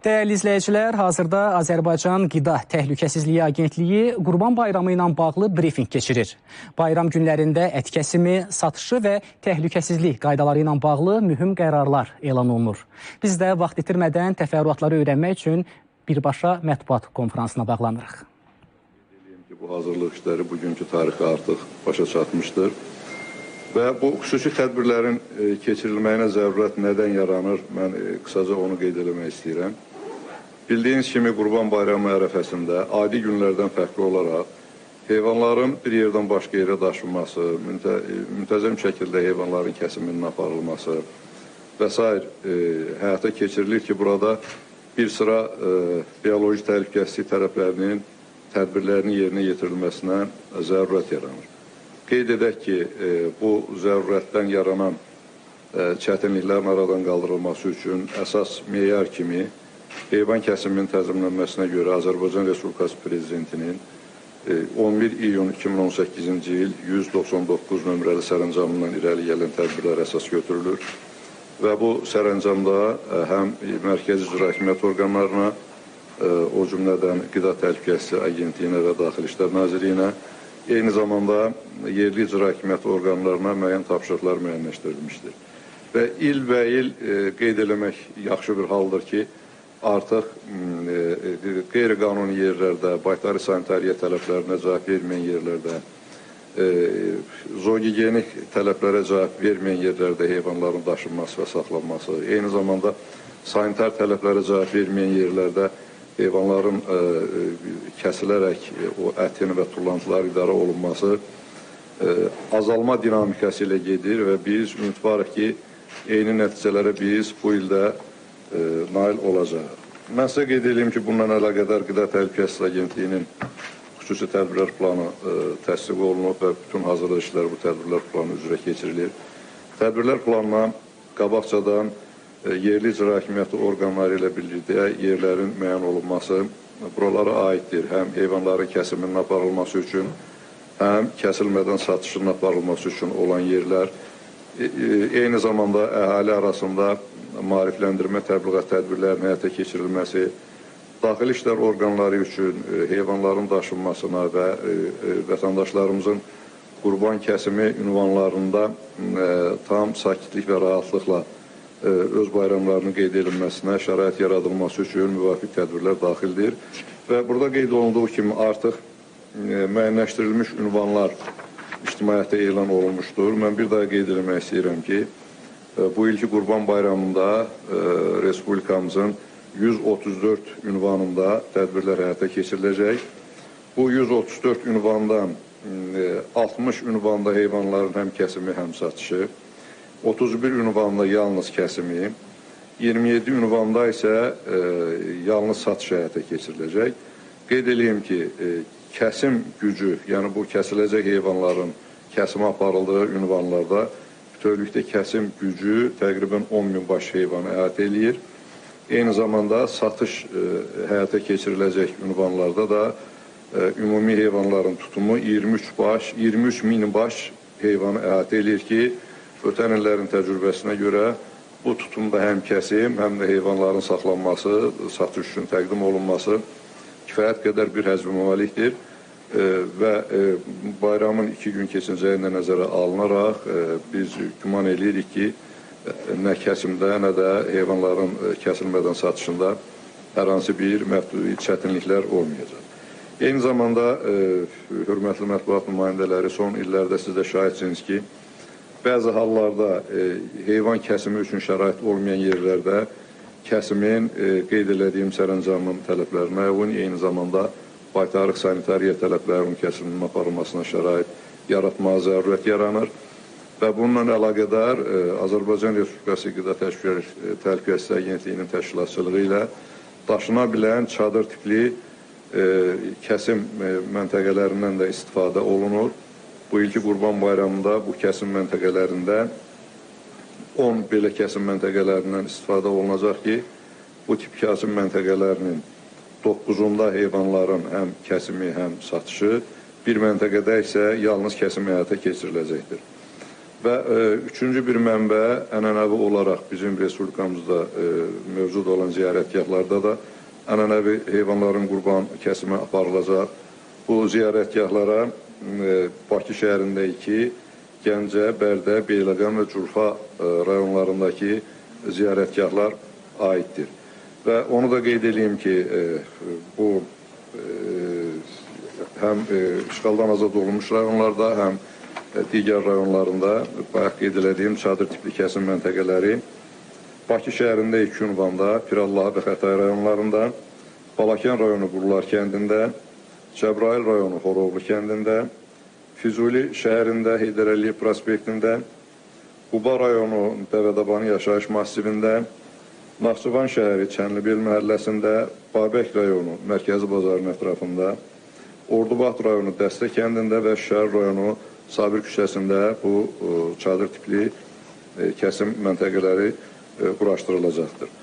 Dəyərli izləyicilər, hazırda Azərbaycan Qida Təhlükəsizliyi Agentliyi Qurban Bayramı ilə bağlı brifinq keçirir. Bayram günlərində ət kəsimi, satışı və təhlükəsizlik qaydaları ilə bağlı mühüm qərarlar elan olunur. Biz də vaxt itirmədən təfərrüatları öyrənmək üçün birbaşa mətbuat konferansına bağlanırıq. Bu hazırlıq işləri bugünkü tarixə artıq başa çatmışdır. Və bu xüsusi tədbirlərin keçirilməyinə zərurət nədən yaranır? Mən qısaca onu qeyd eləmək istəyirəm. Bildiyiniz kimi Qurban Bayramı ərəfəsində adi günlərdən fərqli olaraq heyvanların bir yerdən başqa yerə daşınması, müntəzəm şəkildə heyvanların kəsiminin aparılması və s. həyata keçirilir ki, burada bir sıra bioloji təhlükəsizlik tərəflərinin tədbirlərinin yerinə yetirilməsinə zərurət yaranır. Qeyd edək ki, bu zərurətdən yaranan çətinliklərin aradan qaldırılması üçün əsas meyar kimi heyvan kəsiminin tənzimlənməsinə görə Azərbaycan Respublikası Prezidentinin 11 iyun 2018-ci il 199 nömrəli sərəncamından irəli gələn tədbirlər əsas götürülür və bu sərəncamda həm Mərkəzi İcra Hakimiyyət orqanlarına, o cümlədən Qida Təhlükəsizliyi Agentliyinə və Daxili İşlər Nazirliyinə, eyni zamanda yerli icra hakimiyyəti orqanlarına müəyyən tapşırıqlar müəyyənləşdirilmişdir. Və il qeyd eləmək yaxşı bir haldır ki, artıq qeyri-qanuni yerlərdə, baytari sanitariya tələblərinə cavab verməyən yerlərdə, zoogigiyenik tələblərə cavab verməyən yerlərdə heyvanların daşınması və saxlanması, eyni zamanda sanitar tələblərə cavab verməyən yerlərdə heyvanların kəsilərək o ətin və tullantılar idarə olunması azalma dinamikası ilə gedir və biz ümidvarıq ki, eyni nəticələrə biz bu ildə nail olacaq. Mən sizə qeyd edeyim ki, bununla əlaqədar Qida Təhlükəsizliyi Agentliyinin xüsusi tədbirlər planı təsdiq olunub və bütün hazırlıq işləri bu tədbirlər planı üzrə keçirilir. Tədbirlər planına qabaqcadan yerli icra hakimiyyəti orqanları ilə birlikdə yerlərin müəyyən olunması buralara aiddir. Həm heyvanların kəsiminin aparılması üçün, həm kəsilmədən satışının aparılması üçün olan yerlər, eyni zamanda əhali arasında maarifləndirmə təbliğat tədbirlərinin həyata keçirilməsi, daxili işlər orqanları üçün heyvanların daşınmasına və vətəndaşlarımızın qurban kəsimi ünvanlarında tam sakitlik və rahatlıqla öz bayramlarının qeyd edilməsinə şərait yaradılması üçün müvafiq tədbirlər daxildir. Və burada qeyd olunduğu kimi artıq müəyyənləşdirilmiş ünvanlar ictimaiyyətə elan olunmuşdur. Mən bir daha qeyd etmək istəyirəm ki, bu ilki Qurban Bayramında Respublikamızın 134 ünvanında tədbirlər həyata keçiriləcək. Bu 134 ünvandan 60 ünvanda heyvanların həm kəsimi, həm satışı, 31 ünvanda yalnız kəsimi, 27 ünvanda isə yalnız satış həyata keçiriləcək. Qeyd edeyim ki, kəsim gücü, yəni bu kəsiləcək heyvanların kəsimi aparıldığı ünvanlarda bütövlükdə kəsim gücü təqribən 10.000 baş heyvanı əhatə eləyir. Eyni zamanda satış həyata keçiriləcək ünvanlarda da ümumi heyvanların tutumu 23.000 baş heyvanı əhatə eləyir ki, ötən illərin təcrübəsinə görə bu tutumda həm kəsim, həm də heyvanların saxlanması, satış üçün təqdim olunması kifayət qədər bir həcmi malikdir və bayramın 2 gün keçəcəyi ilə nəzərə alınaraq biz güman edirik ki, nə kəsimdə, nə də heyvanların kəsilmədən satışında hər hansı bir çətinliklər olmayacaq. Eyni zamanda, hörmətli mətbuat nümayəndələri, son illərdə siz də şahidsiniz ki, bəzi hallarda heyvan kəsimi üçün şərait olmayan yerlərdə kəsimin qeyd elədiyim sərəncamın tələblərinə uyğun, eyni zamanda baytarlıq sanitariya tələblərinin kəsiminin aparılmasına şərait yaratmağa zərurət yaranır və bununla əlaqədar Azərbaycan Respublikası Qida Təhlükəsizliyi Agentliyinin təşkilatçılığı ilə daşına bilən çadır tipli kəsim məntəqələrindən də istifadə olunur. Bu ilki Qurban Bayramında bu kəsim məntəqələrində 10 belə kəsim məntəqələrindən istifadə olunacaq ki, bu tip kəsim məntəqələrinin 9-unda heyvanların həm kəsimi, həm satışı, bir məntəqədə isə yalnız kəsim həyata keçiriləcəkdir. Və üçüncü bir mənbə ənənəvi olaraq bizim respublikamızda mövcud olan ziyarətgahlarda da ənənəvi heyvanların qurban kəsimi aparılacaq. Bu ziyarətgahlara Bakı şəhərində 2, Gəncə, Bərdə, Beyləqan və Curfa rayonlarındakı ziyarətgahlar aiddir. Və onu da qeyd edeyim ki, bu həm işğaldan azad olunmuş rayonlarda, həm digər rayonlarında bayaq qeyd edildiyim çadır tipli kəsim məntəqələri Bakı şəhərində 2 ünvanda, Pirallahi və Xətai rayonlarında, Balakən rayonu Qurular kəndində, Cəbrayıl rayonu Xorovlu kəndində, Füzuli şəhərində Heydər Əliyev prospektində, Quba rayonu Dəvədabani yaşayış massivində, Naxçıvan şəhəri Çənlibel məhəlləsində, Babək rayonu Mərkəzi bazarın ətrafında, Ordubad rayonu Dəstə kəndində və Şəhər rayonu Sabir küçəsində bu çadır tipli kəsim məntəqələri quraşdırılacaqdır.